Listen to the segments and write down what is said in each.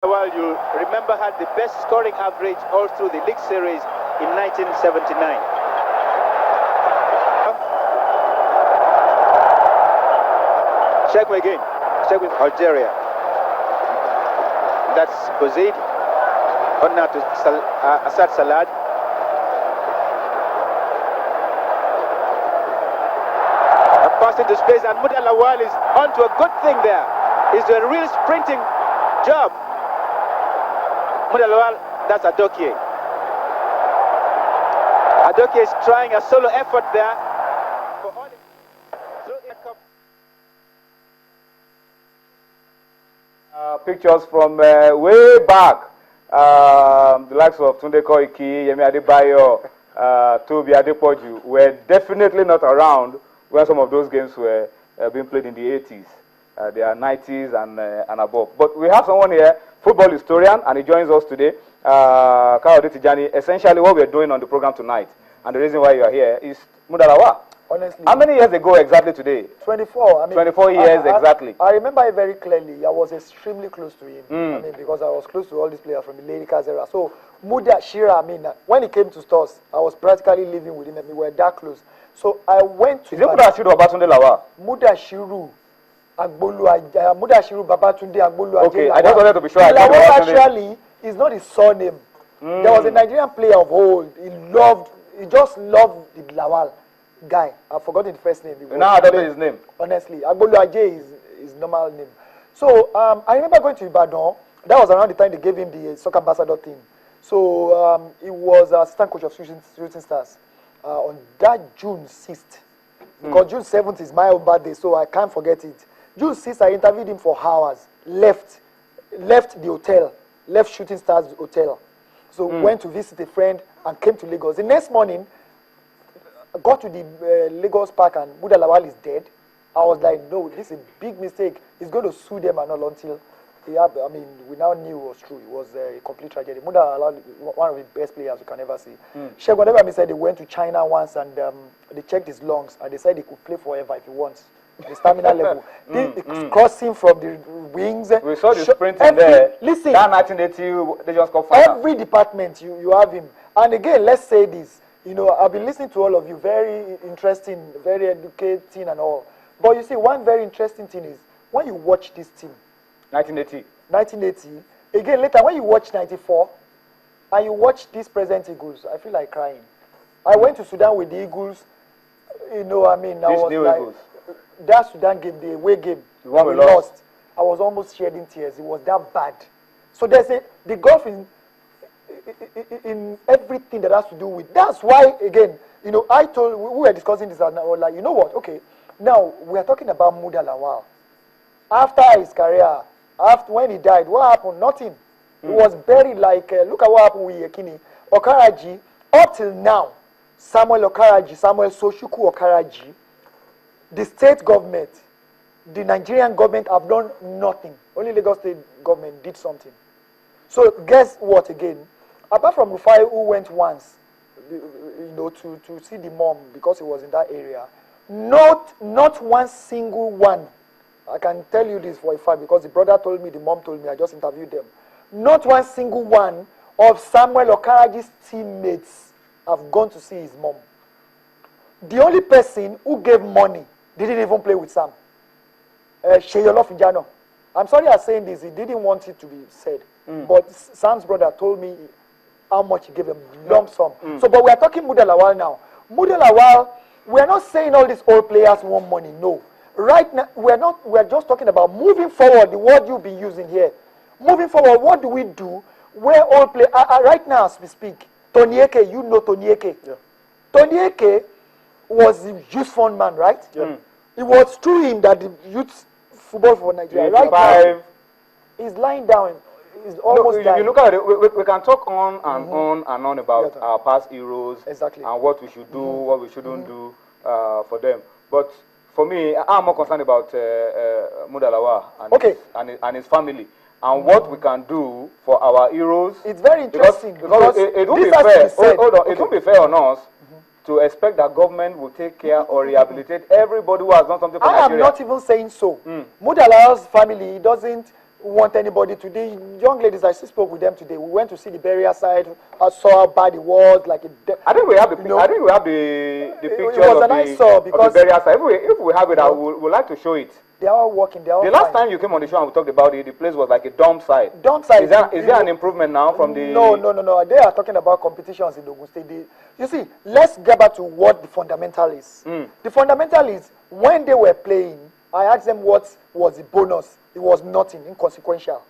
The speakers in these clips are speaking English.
Well, you remember had the best scoring average all through the league series in 1979. Check again. Check with Algeria. That's Bouzid. On now to Assad Salad. A pass into space, and Muda Lawal is onto a good thing there. He's doing a real sprinting job. Muda Lawal, that's Adokie. Adokie is trying a solo effort there. Pictures from way back. The likes of Tunde Koiki, Yemi Adebayo, Tobi Adepoju were definitely not around when some of those games were being played in the 80s. They are 90s and above. But we have someone here, football historian, and he joins us today. Kayode Tijani. Essentially, what we are doing on the program tonight, and the reason why you are here, is Muda Lawal. Honestly. How many years ago exactly today? 24. I mean, 24 years exactly. I remember it very clearly. I was extremely close to him. I mean, because I was close to all these players from the Lakers era. So, Muda, Shira, I mean, when he came to Stars, I was practically living with him and we were that close. So, I went to... Is it Muda Shiru or Babatunde Lawal? Muda Shiru. Muda Shiru, Babatunde, Agbolu. Okay, I just wanted to be sure. Lawal actually is not his surname. There was a Nigerian player of old. He just loved the Lawal guy. I've forgotten the first name. Now I don't know his name. Honestly, Agbolu Ajay is his normal name. So I remember going to Ibadan. That was around the time they gave him the soccer ambassador thing. So he was assistant coach of Shooting Stars on that June 6th. Because June 7th is my own birthday, so I can't forget it. June 6th, I interviewed him for hours. Left the hotel, left Shooting Stars hotel. So went to visit a friend and came to Lagos. The next morning, I got to the Lagos Park and Muda Lawal is dead. I was like, no, this is a big mistake. He's going to sue them and all until we now knew it was true. It was a complete tragedy. Muda Lawal is one of the best players you can ever see. Shegun Debami said they went to China once and they checked his lungs and they said he could play forever if he wants. The stamina level. Crossing from the wings. We saw the sprinting there. Listen. That 1980, they just got final. Every department, you have him. And again, let's say this. You know, I've been listening to all of you. Very interesting, very educating and all. But you see, one very interesting thing is, when you watch this team. 1980. Again, later, when you watch 94, and you watch these present Eagles, I feel like crying. I went to Sudan with the Eagles. You know, I mean, I was like... Eagles. That Sudan game, the away game, the one we lost, I was almost shedding tears. It was that bad. So there's the golf in everything that has to do with. That's why, again, you know, we were discussing this and I was like, you know what? Okay, now we are talking about Muda Lawal. After his career, when he died, what happened? Nothing. He was buried like, look at what happened with Yekini. Okaraji, up till now, Samuel Soshuku Okaraji, the state government, the Nigerian government have done nothing. Only Lagos state government did something. So guess what again? Apart from Rufai, who went once, you know, to see the mom because he was in that area, not one single one. I can tell you this for a fact because the brother told me, the mom told me, I just interviewed them. Not one single one of Samuel Okaraji's teammates have gone to see his mom. The only person who gave money didn't even play with Sam. Sheyolo Fijano. I'm sorry I'm saying this. He didn't want it to be said. But Sam's brother told me how much he gave him. Lump sum. So, but we are talking Muda Lawal now. Muda Lawal, we are not saying all these old players want money. No. Right now, we are just talking about moving forward, the word you'll be using here. Moving forward, what do we do where all play? Right now, as we speak, Tony Eke, you know Tony Eke. Yeah. Tony Eke was the youth fund man, right? Yeah. It was through him that the youth football for Nigeria, right now, he's lying down. He's almost dying. You look at it, we can talk on and on about our past heroes and what we should do, what we shouldn't do for them. But for me, I'm more concerned about Muda Lawal and his family and what we can do for our heroes. It's very interesting because it won't be fair. Hold on, it won't be fair on us to expect that government will take care or rehabilitate everybody who has done something for Nigeria. I am not even saying so. Muda Lawal's family doesn't want anybody to. The young ladies, I still spoke with them today. We went to see the burial site. I saw how bad it was. Like I think we have the. I think we have the picture of the burial site. If we have it, I would like to show it. They are all working. They are all the last time you came on the show and we talked about it, the place was like a dump site. Dump site. Is there an improvement now from the? No. They are talking about competitions in Ogun State. You see, let's get back to what the fundamental is. The fundamental is when they were playing, I asked them what was the bonus. It was nothing, inconsequential,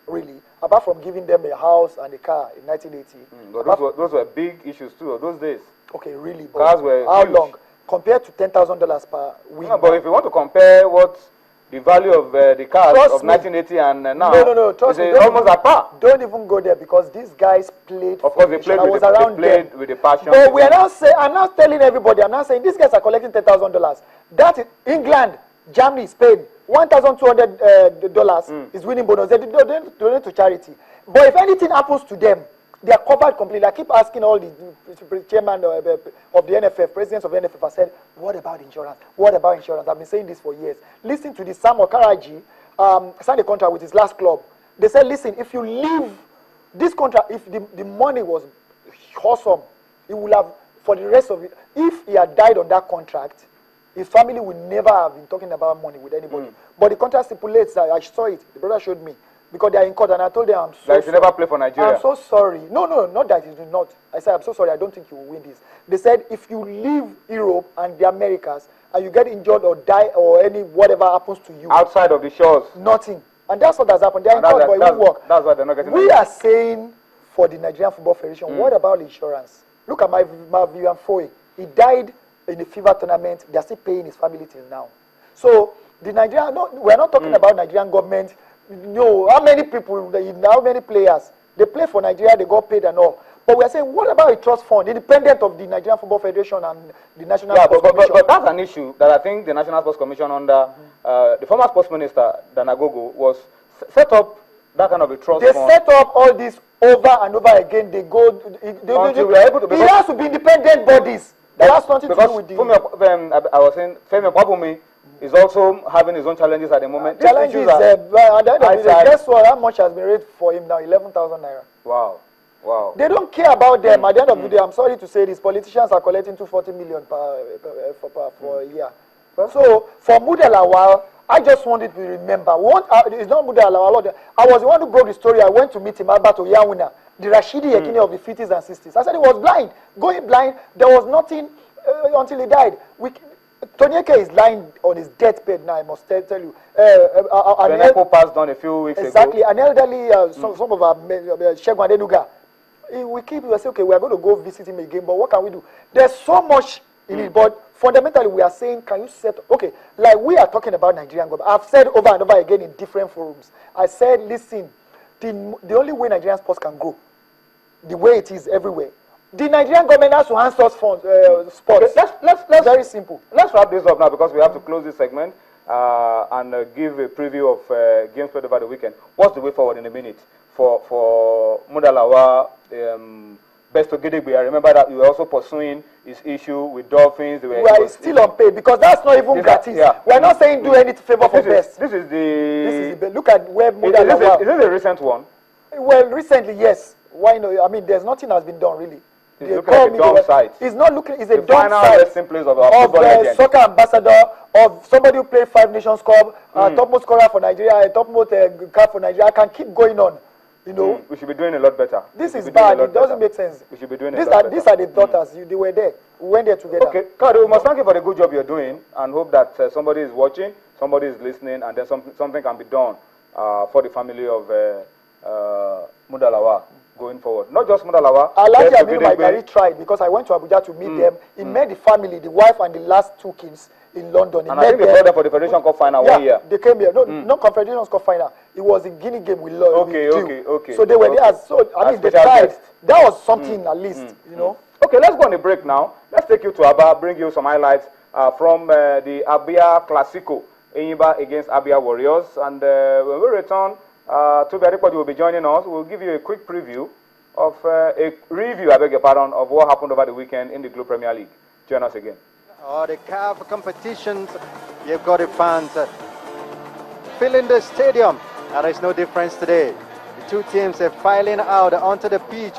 really, apart from giving them a house and a car in 1980. But those were big issues too, those days. Okay, really. But cars were how huge. long? Compared to $10,000 per week. No, but if you want to compare what the value of the cars of 1980 and now, no, trust me, almost at par. Don't even go there because these guys played. Of course, they played with the passion. But we are not saying. I'm not telling everybody. I'm not saying these guys are collecting $10,000. That is England, Germany, Spain. $1,200 is winning bonus. They donate to charity. But if anything happens to them, they are covered completely. I keep asking all the chairman of the NFF, presidents of the NFF, I said, what about insurance? What about insurance? I've been saying this for years. Listen to this. Sam Okaraji signed a contract with his last club. They said, listen, if you leave this contract, if the money was awesome, he will have, for the rest of it, if he had died on that contract, his family would never have been talking about money with anybody. But the contract stipulates that. I saw it. The brother showed me. Because they are in court, and I told them, I'm so sorry. That you never play for Nigeria. I'm so sorry. No, not that you do not. I said, I'm so sorry. I don't think you will win this. They said, if you leave Europe and the Americas, and you get injured or die or whatever happens to you. Outside of the shores. Nothing. And that's what has happened. They are in court, but it won't work. That's why they're not getting We are saying, for the Nigerian Football Federation, what about insurance? Look at my Vivian Foy. He died in the FIFA tournament. They are still paying his family till now. So, the Nigerian, we're not talking about Nigerian government. No, how many people, how many players, they play for Nigeria, they got paid and all. But we are saying, what about a trust fund, independent of the Nigerian Football Federation and the National Sports Commission? But that's an issue that I think the National Sports Commission under the former sports minister, Danagogo, was set up that kind of a trust fund. They set up all this over and over again. They go, it has to be independent bodies. That has nothing to do with the... I was saying, Femi Kwabumi is also having his own challenges at the moment. Challenges, guess what? How much has been raised for him now? 11,000 naira. Wow. They don't care about them. At the end of the day, I'm sorry to say this, politicians are collecting 240 million for a year. So, for Muda Lawal, I just wanted to remember. It's not Muda Lawal. I was the one who broke the story. I went to meet him, Alberto Yawuna, the Rashidi Yekini of the 50s and 60s. I said he was blind. Going blind, there was nothing until he died. Tonyeke is lying on his deathbed now, I must tell you. Benepo passed on a few weeks ago. Exactly. An elderly, some of our Shegun Adenuga, we say, okay, we are going to go visit him again, but what can we do? There's so much in it, but fundamentally we are saying, can you set, okay, like we are talking about Nigerian government. I've said over and over again in different forums. I said, listen, the only way Nigerian sports can grow, the way it is everywhere, the Nigerian government has to hand us funds, sports. Okay, let's very simple. Let's wrap this up now because we have to close this segment and give a preview of games played over the weekend. What's the way forward in a minute for Muda Lawal, Besto Gedegbe? I remember that you were also pursuing his issue with Dolphins. We are still unpaid because that's not even gratis. Yeah. We're not saying do any favor for Best. This is the best. Look at where Muda Lawal. Is this a recent one? Well, recently, yes. Why not? I mean, there's nothing has been done really. It's looking like a dumb site. It's not looking. It's a dumb final site resting place of our football legend. Soccer ambassador, of somebody who played 5 Nations Cup, topmost scorer for Nigeria, topmost card for Nigeria. I can keep going on. You know, we should be doing a lot better. This is bad. It doesn't make sense. We should be doing a lot better. These are the daughters. They were there. We went there together. Okay, Kado, we must thank you for the good job you're doing, and hope that somebody is watching, somebody is listening, and then something can be done for the family of Muda Lawal going forward. Not just Muda Lawal. Alhaji Aminu Maigari tried because I went to Abuja to meet them. He met the family, the wife and the last 2 kids in London. And I think they brought them for the Federation Cup final 1 year. They came here. No, not Confederation Cup final. It was a Guinea game with Lord. Okay. So they were there. So I mean, they tried. That was something at least, you know. Okay, let's go on a break now. Let's take you to Aba, bring you some highlights from the Abia Clasico, Enyimba against Abia Warriors. And when we return, Toby Adekwaji will be joining us. We'll give you a quick preview of a review, I beg your pardon, of what happened over the weekend in the Globe Premier League. Join us again. Oh, the CAF competitions, you've got the fans filling the stadium. There is no difference today. The two teams are filing out onto the pitch.